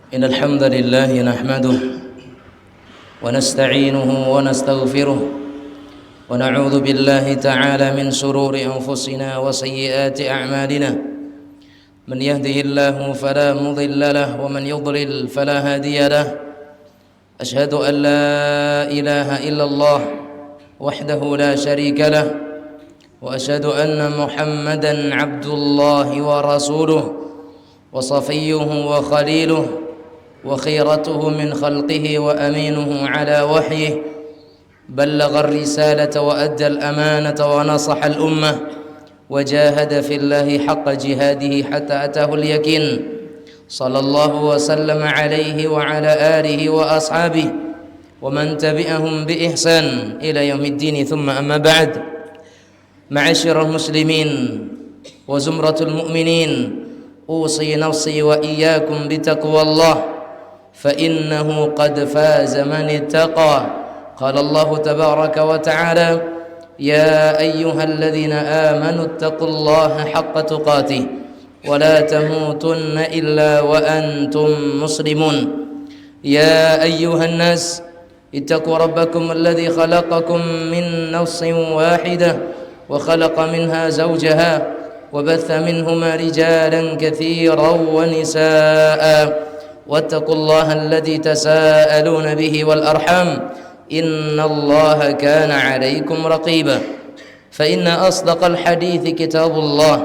إن الحمد لله نحمده ونستعينه ونستغفره ونعوذ بالله تعالى من شرور أنفسنا وسيئات أعمالنا من يهده الله فلا مضل له ومن يضلل فلا هادي له أشهد أن لا إله إلا الله وحده لا شريك له وأشهد أن محمدا عبد الله ورسوله وصفيه وخليله وخيرته من خلقه وأمينه على وحيه بلغ الرسالة وأدى الأمانة ونصح الأمة وجاهد في الله حق جهاده حتى أتاه اليقين صلى الله وسلم عليه وعلى آله وأصحابه ومن تبعهم بإحسان إلى يوم الدين ثم أما بعد معاشر المسلمين وزمرة المؤمنين أوصي نفسي وإياكم بتقوى الله فإنه قد فاز من اتقى قال الله تبارك وتعالى يا أيها الذين آمنوا اتقوا الله حق تقاته ولا تموتن إلا وأنتم مسلمون يا أيها الناس اتقوا ربكم الذي خلقكم من نفس واحدة وخلق منها زوجها وبث منهما رجالا كثيرا ونساء واتقوا الله الذي تساءلون به والأرحام إن الله كان عليكم رقيبا فإن أصدق الحديث كتاب الله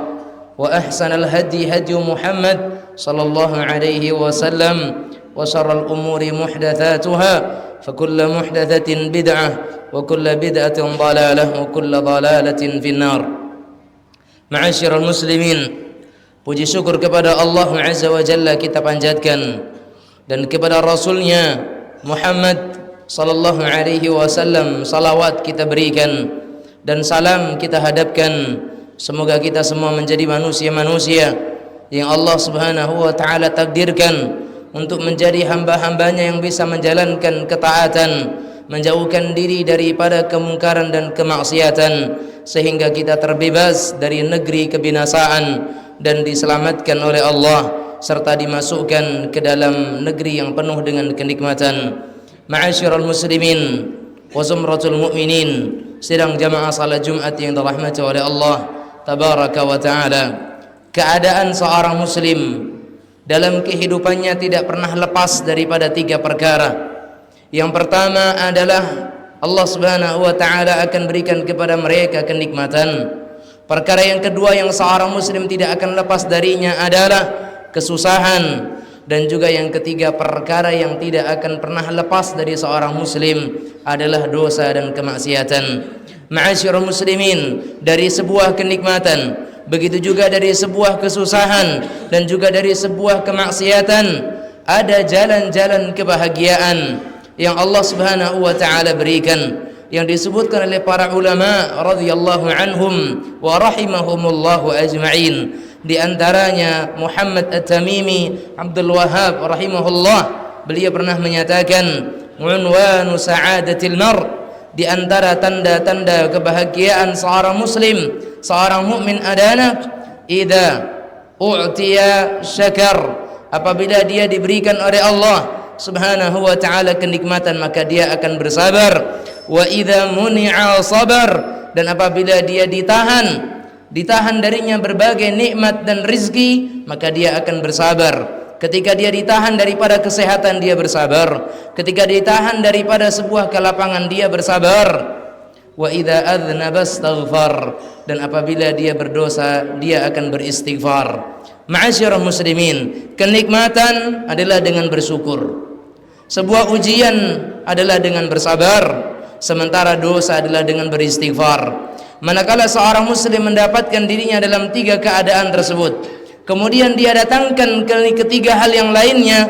وأحسن الهدي هدي محمد صلى الله عليه وسلم وشر الأمور محدثاتها فكل محدثة بدعة وكل بدعة ضلالة وكل ضلالة في النار. Ma'asyiral muslimin, puji syukur kepada Allah Azza wa Jalla kita panjatkan, dan kepada Rasulnya Muhammad sallallahu alaihi wasallam salawat kita berikan dan salam kita hadapkan. Semoga kita semua menjadi manusia-manusia yang Allah subhanahu wa ta'ala takdirkan untuk menjadi hamba-hambanya yang bisa menjalankan ketaatan, menjauhkan diri daripada kemungkaran dan kemaksiatan, sehingga kita terbebas dari negeri kebinasaan dan diselamatkan oleh Allah serta dimasukkan ke dalam negeri yang penuh dengan kenikmatan. Ma'asyiral muslimin wa zumratul mu'minin, sidang jamaah salat Jumat yang dirahmati oleh Allah tabaraka wa ta'ala. Keadaan seorang muslim dalam kehidupannya tidak pernah lepas daripada tiga perkara. Yang pertama adalah Allah subhanahu wa ta'ala akan berikan kepada mereka kenikmatan. Perkara yang kedua yang seorang muslim tidak akan lepas darinya adalah kesusahan. Dan juga yang ketiga, perkara yang tidak akan pernah lepas dari seorang muslim adalah dosa dan kemaksiatan. Ma'asyiral muslimin, dari sebuah kenikmatan, begitu juga dari sebuah kesusahan, dan juga dari sebuah kemaksiatan, ada jalan-jalan kebahagiaan yang Allah subhanahu wa ta'ala berikan, yang disebutkan oleh para ulama radhiyallahu anhum wa rahimahumullahu ajma'in. Di antaranya Muhammad At-Tamimi Abdul Wahhab rahimahullah, beliau pernah menyatakan unwanu sa'adatil mar, di antara tanda-tanda kebahagiaan seorang muslim, seorang mukmin adalah idza u'tiya syakar, apabila dia diberikan oleh Allah subhanahu wa ta'ala kenikmatan maka dia akan bersabar. Wa idza muni'a sabar, dan apabila dia ditahan darinya berbagai nikmat dan rizki maka dia akan bersabar. Ketika dia ditahan daripada kesehatan dia bersabar, ketika ditahan daripada sebuah kelapangan dia bersabar. Wa idza adznaba astaghfar, dan apabila dia berdosa dia akan beristighfar. Ma'asyiral muslimin, kenikmatan adalah dengan bersyukur, sebuah ujian adalah dengan bersabar, sementara dosa adalah dengan beristighfar. Manakala seorang muslim mendapatkan dirinya dalam tiga keadaan tersebut, kemudian dia datangkan ketiga hal yang lainnya,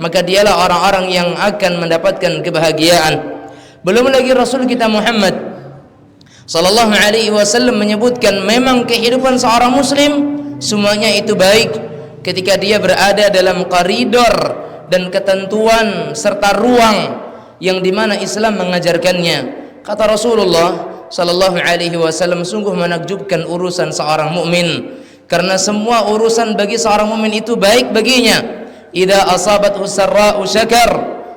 maka dialah orang-orang yang akan mendapatkan kebahagiaan. Belum lagi Rasul kita Muhammad sallallahu alaihi wasallam menyebutkan memang kehidupan seorang muslim semuanya itu baik ketika dia berada dalam koridor dan ketentuan serta ruang yang dimana Islam mengajarkannya. Kata Rasulullah sallallahu alaihi wasallam, sungguh menakjubkan urusan seorang mukmin, karena semua urusan bagi seorang mukmin itu baik baginya. idza asabathu sarra'u syakar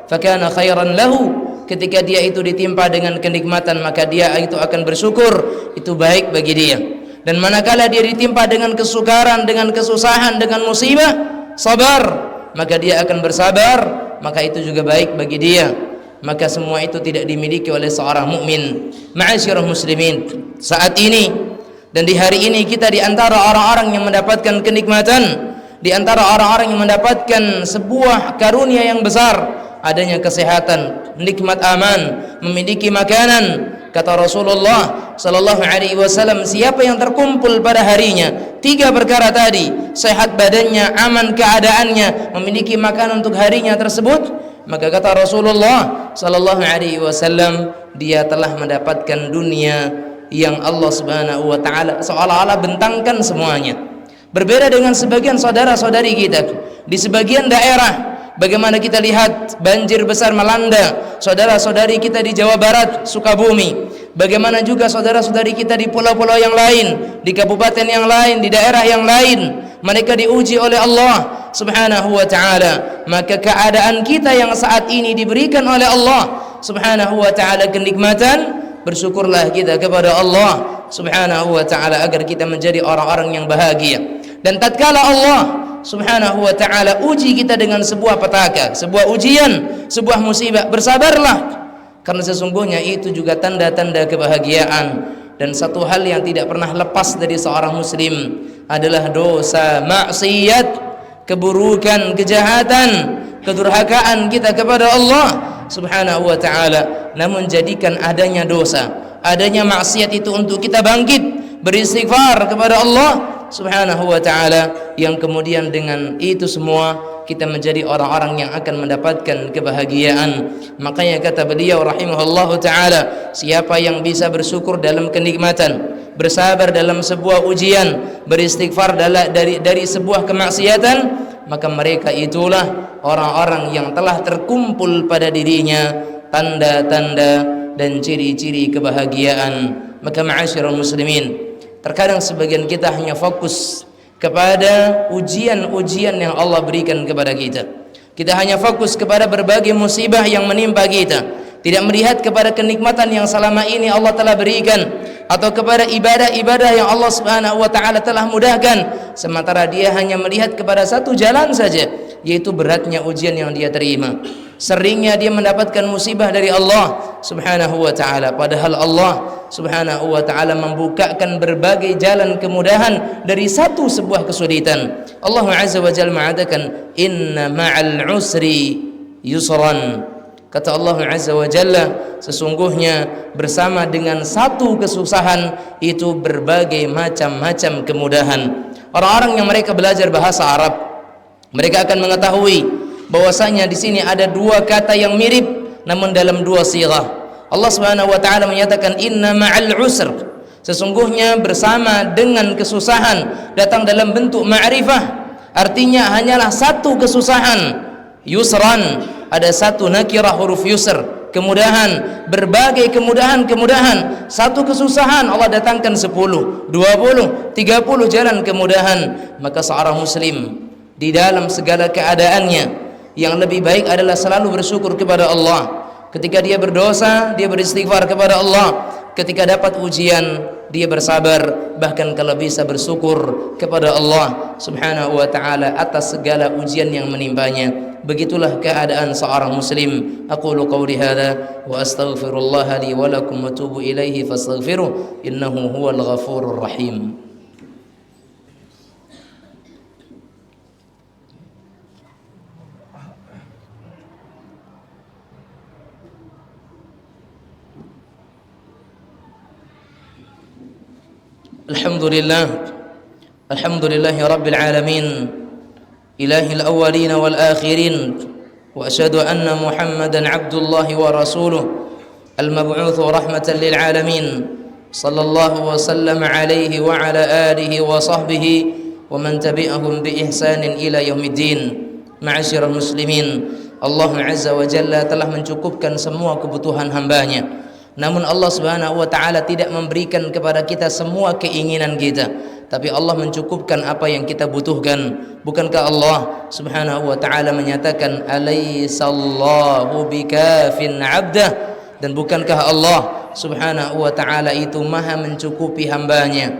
fakana khairan lahu. Ketika dia itu ditimpa dengan kenikmatan, maka dia itu akan bersyukur, itu baik bagi dia. Dan manakala dia ditimpa dengan kesukaran, dengan kesusahan, dengan musibah, sabar, maka dia akan bersabar, maka itu juga baik bagi dia. Maka semua itu tidak dimiliki oleh seorang mukmin. Ma'asyiral muslimin, saat ini dan di hari ini kita di antara orang-orang yang mendapatkan kenikmatan, di antara orang-orang yang mendapatkan sebuah karunia yang besar, adanya kesehatan, nikmat aman, memiliki makanan. Kata Rasulullah sallallahu alaihi wasallam, siapa yang terkumpul pada harinya 3 perkara tadi, sehat badannya, aman keadaannya, memiliki makanan untuk harinya tersebut, maka kata Rasulullah sallallahu alaihi wasallam, dia telah mendapatkan dunia yang Allah Subhanahu wa taala seolah-olah bentangkan semuanya. Berbeda dengan sebagian saudara-saudari kita di sebagian daerah, bagaimana kita lihat banjir besar melanda saudara-saudari kita di Jawa Barat, Sukabumi. Bagaimana juga saudara-saudari kita di pulau-pulau yang lain, di kabupaten yang lain, di daerah yang lain. Mereka diuji oleh Allah Subhanahu wa ta'ala. Maka keadaan kita yang saat ini diberikan oleh Allah Subhanahu wa ta'ala kenikmatan, bersyukurlah kita kepada Allah Subhanahu wa ta'ala agar kita menjadi orang-orang yang bahagia. Dan tatkala Allah Subhanahu wa ta'ala uji kita dengan sebuah petaka, sebuah ujian, sebuah musibah, bersabarlah, karena sesungguhnya itu juga tanda-tanda kebahagiaan. Dan satu hal yang tidak pernah lepas dari seorang muslim adalah dosa, maksiat, keburukan, kejahatan, kedurhakaan kita kepada Allah Subhanahu wa ta'ala. Namun jadikan adanya dosa, adanya maksiat itu untuk kita bangkit beristighfar kepada Allah Subhanahu wa ta'ala, yang kemudian dengan itu semua kita menjadi orang-orang yang akan mendapatkan kebahagiaan. Makanya kata beliau rahimahullahu ta'ala, siapa yang bisa bersyukur dalam kenikmatan, bersabar dalam sebuah ujian, beristighfar dari sebuah kemaksiatan, maka mereka itulah orang-orang yang telah terkumpul pada dirinya tanda-tanda dan ciri-ciri kebahagiaan. Maka ma'asyiral muslimin, terkadang sebagian kita hanya fokus kepada ujian-ujian yang Allah berikan kepada kita. Kita hanya fokus kepada berbagai musibah yang menimpa kita, tidak melihat kepada kenikmatan yang selama ini Allah telah berikan, atau kepada ibadah-ibadah yang Allah Subhanahu wa ta'ala telah mudahkan, sementara dia hanya melihat kepada satu jalan saja, yaitu beratnya ujian yang dia terima. Seringnya dia mendapatkan musibah dari Allah Subhanahu wa ta'ala, padahal Allah Subhanahu wa ta'ala membukakan berbagai jalan kemudahan dari sebuah kesulitan. Allah Azza wa Jalla mengatakan, inna ma'al usri yusran. Kata Allah Azza wa Jalla, sesungguhnya bersama dengan satu kesusahan itu berbagai macam-macam kemudahan. Orang-orang yang mereka belajar bahasa Arab, mereka akan mengetahui bahwasanya di sini ada 2 kata yang mirip namun dalam 2 sighah. Allah Subhanahu wa ta'ala menyatakan inna ma'al usr, sesungguhnya bersama dengan kesusahan, datang dalam bentuk ma'rifah, artinya hanyalah satu kesusahan. Yusran, ada satu nakirah huruf yusr, kemudahan, berbagai kemudahan. Satu kesusahan Allah datangkan 10, 20, 30 jalan kemudahan. Maka seorang muslim di dalam segala keadaannya, yang lebih baik adalah selalu bersyukur kepada Allah. Ketika dia berdosa, dia beristighfar kepada Allah. Ketika dapat ujian, dia bersabar, bahkan kalau bisa bersyukur kepada Allah Subhanahu wa ta'ala atas segala ujian yang menimpanya. Begitulah keadaan seorang muslim. Aqulu qawli hadza wa astaghfirullah li wa lakum wa tubu ilaihi fastaghfiruh innahu huwal ghafurur rahim. Alhamdulillahi rabbil alamin, ilahil awwalin wal akhirin, wa asyhadu anna Muhammadan abdullahi wa rasuluh, al-mab'utsu rahmatan lil alamin, sallallahu wa sallam alaihi wa ala alihi wa sahbihi wa man tabi'ahum bi ihsanin ila yaumiddin. Ma'asyiral muslimin, Allah Azza wa Jalla telah mencukupkan semua kebutuhan hambanya. Namun Allah Subhanahu wa ta'ala tidak memberikan kepada kita semua keinginan kita, tapi Allah mencukupkan apa yang kita butuhkan. Bukankah Allah Subhanahu wa taala menyatakan alaisallahu bikafin 'abdah, dan bukankah Allah Subhanahu wa taala itu maha mencukupi hambanya?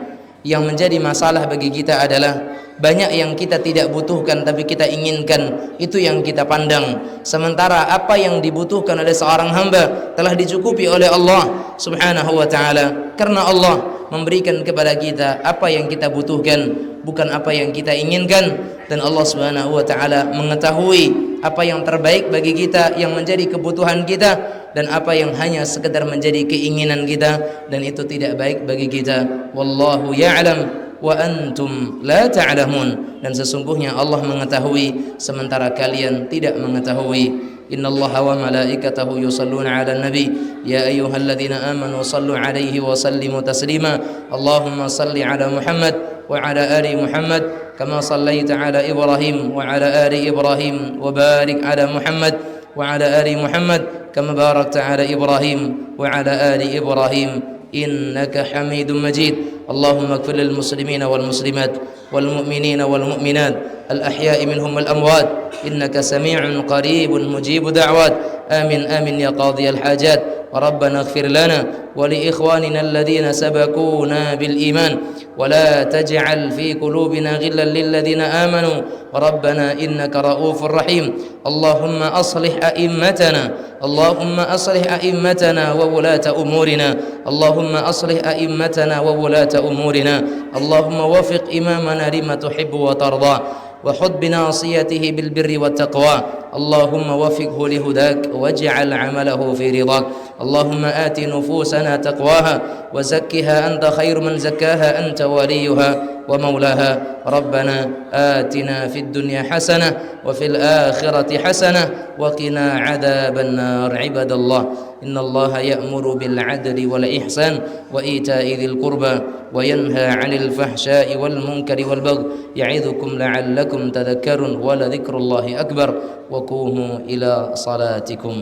Yang menjadi masalah bagi kita adalah banyak yang kita tidak butuhkan tapi kita inginkan, itu yang kita pandang. Sementara apa yang dibutuhkan oleh seorang hamba telah dicukupi oleh Allah Subhanahu wa taala. Karena Allah memberikan kepada kita apa yang kita butuhkan, bukan apa yang kita inginkan. Dan Allah Subhanahu wa taala mengetahui apa yang terbaik bagi kita, yang menjadi kebutuhan kita, dan apa yang hanya sekedar menjadi keinginan kita, dan itu tidak baik bagi kita. Wallahu ya'lam wa antum la ta'lamun. Dan sesungguhnya Allah mengetahui sementara kalian tidak mengetahui. Innallaha wa malaikatahu yusalluna 'alan nabi ya ayyuhalladzina amanu sallu 'alaihi wa sallimu taslima. Allahumma salli 'ala Muhammad wa 'ala ali Muhammad kama sallaita 'ala Ibrahim wa 'ala ali Ibrahim wa barik 'ala Muhammad wa 'ala ali Muhammad kama barakta 'ala Ibrahim wa 'ala ali Ibrahim innaka Hamidum Majid. اللهم اغفر للمسلمين والمسلمات والمؤمنين والمؤمنات الأحياء منهم والأموات إنك سميع قريب مجيب دعوات. آمين آمين يا قاضي الحاجات. ربنا اغفر لنا ولإخواننا الذين سبقونا بالإيمان ولا تجعل في قلوبنا غلا للذين آمنوا ربنا إنك رؤوف رحيم. اللهم أصلح أئمتنا، اللهم أصلح أئمتنا وولاة أمورنا، اللهم أصلح أئمتنا وولاة أمورنا، اللهم وفق إمامنا لما تحب وترضى وحد بناصيته بالبر والتقوى، اللهم وفقه لهداك واجعل عمله في رضاك. اللهم آت نفوسنا تقواها وزكها أنت خير من زكاها أنت وليها ومولاها. ربنا آتنا في الدنيا حسنة وفي الآخرة حسنة وقنا عذاب النار. عباد الله إن الله يأمر بالعدل والإحسان وإيتاء ذي القربى وينهى عن الفحشاء والمنكر والبغي يعظكم لعلكم تذكرون ولذكر الله أكبر وقوموا إلى صلاتكم.